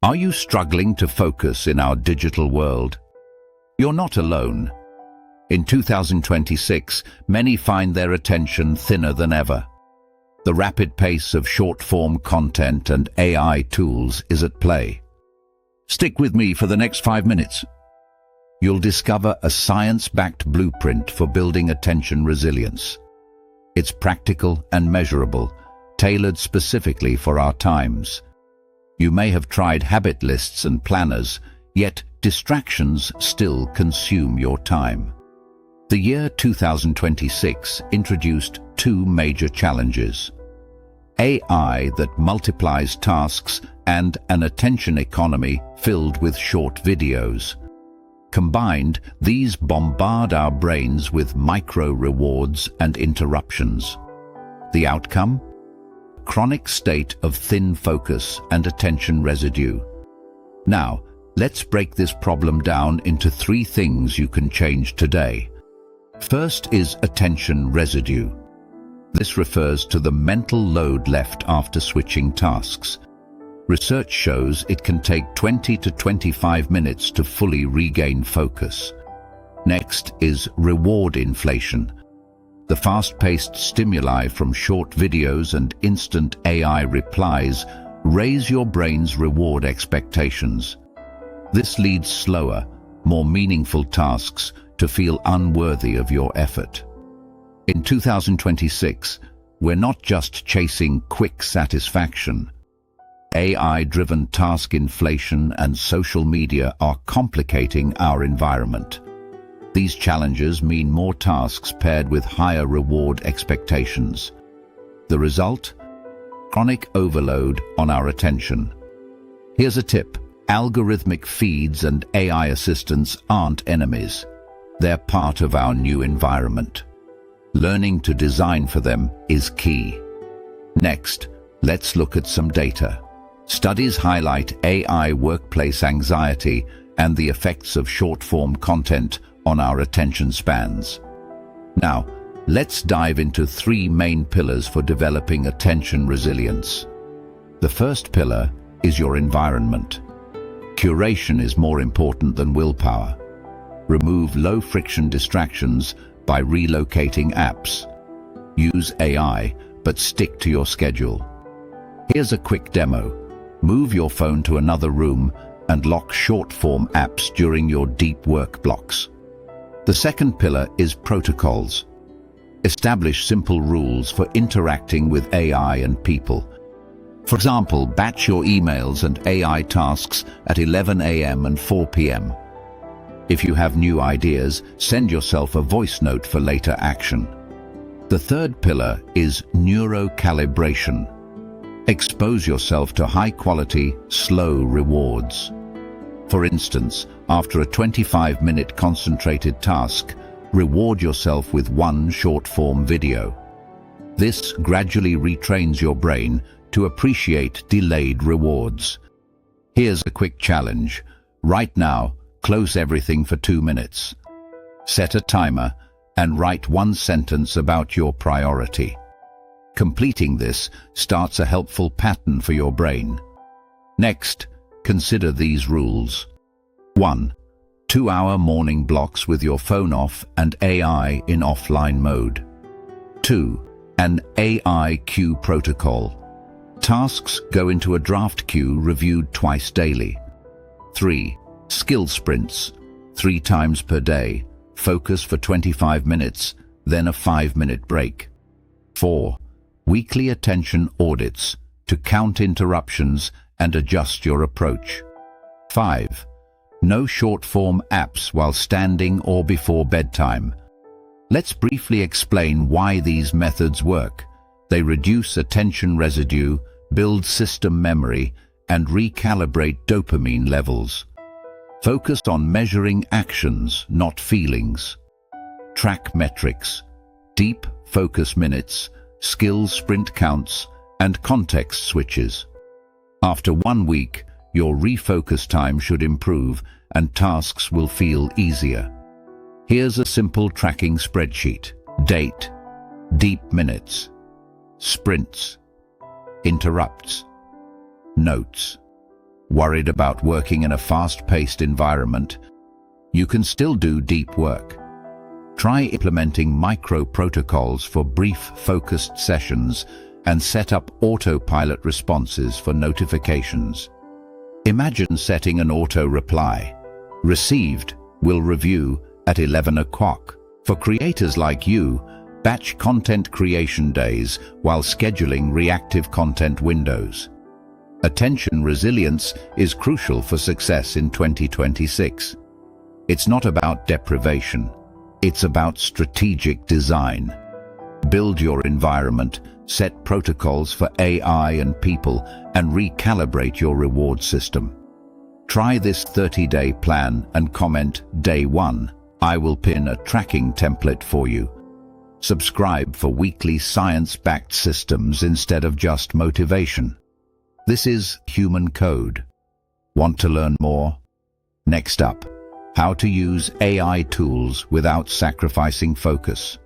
Are you struggling to focus in our digital world? You're not alone. In 2026, many find their attention thinner than ever. The rapid pace of short-form content and AI tools is at play. Stick with me for the next 5 minutes. You'll discover a science-backed blueprint for building attention resilience. It's practical and measurable, tailored specifically for our times. You may have tried habit lists and planners, yet distractions still consume your time. The year 2026 introduced two major challenges: AI that multiplies tasks and an attention economy filled with short videos. Combined, these bombard our brains with micro-rewards and interruptions. The outcome? A chronic state of thin focus and attention residue. Now, let's break this problem down into 3 things you can change today. First is attention residue. This refers to the mental load left after switching tasks. Research shows it can take 20 to 25 minutes to fully regain focus. Next is reward inflation. The fast-paced stimuli from short videos and instant AI replies raise your brain's reward expectations. This leads slower, more meaningful tasks to feel unworthy of your effort. In 2026, we're not just chasing quick satisfaction. AI-driven task inflation and social media are complicating our environment. These challenges mean more tasks paired with higher reward expectations. The result? Chronic overload on our attention. Here's a tip: algorithmic feeds and AI assistants aren't enemies. They're part of our new environment. Learning to design for them is key. Next, let's look at some data. Studies highlight AI workplace anxiety and the effects of short-form content on our attention spans. Now, let's dive into 3 main pillars for developing attention resilience. The first pillar is your environment. Curation is more important than willpower. Remove low-friction distractions by relocating apps. Use AI, but stick to your schedule. Here's a quick demo. Move your phone to another room and lock short-form apps during your deep work blocks. The second pillar is protocols. Establish simple rules for interacting with AI and people. For example, batch your emails and AI tasks at 11 a.m. and 4 p.m. If you have new ideas, send yourself a voice note for later action. The third pillar is neurocalibration. Expose yourself to high-quality, slow rewards. For instance, after a 25-minute concentrated task, reward yourself with 1 short-form video. This gradually retrains your brain to appreciate delayed rewards. Here's a quick challenge. Right now, close everything for 2 minutes. Set a timer and write 1 sentence about your priority. Completing this starts a helpful pattern for your brain. Next, consider these rules. 1. 2-hour morning blocks with your phone off and AI in offline mode. 2. An AI queue protocol. Tasks go into a draft queue reviewed twice daily. 3. Skill sprints. 3 times per day. Focus for 25 minutes, then a 5-minute break. 4. Weekly attention audits to count interruptions and adjust your approach. 5. No short-form apps while standing or before bedtime. Let's briefly explain why these methods work. They reduce attention residue, build system memory, and recalibrate dopamine levels. Focus on measuring actions, not feelings. Track metrics, deep focus minutes, skills sprint counts, and context switches. After 1 week, your refocus time should improve and tasks will feel easier. Here's a simple tracking spreadsheet. Date, deep minutes, sprints, interrupts, notes. Worried about working in a fast-paced environment? You can still do deep work. Try implementing micro-protocols for brief, focused sessions and set up autopilot responses for notifications. Imagine setting an auto-reply. Received, will review at 11 o'clock. For creators like you, batch content creation days while scheduling reactive content windows. Attention resilience is crucial for success in 2026. It's not about deprivation. It's about strategic design. Build your environment, set protocols for AI and people, and recalibrate your reward system. Try this 30-day plan and comment Day 1. I will pin a tracking template for you. Subscribe for weekly science-backed systems instead of just motivation. This is Human Code. Want to learn more? Next up, how to use AI tools without sacrificing focus.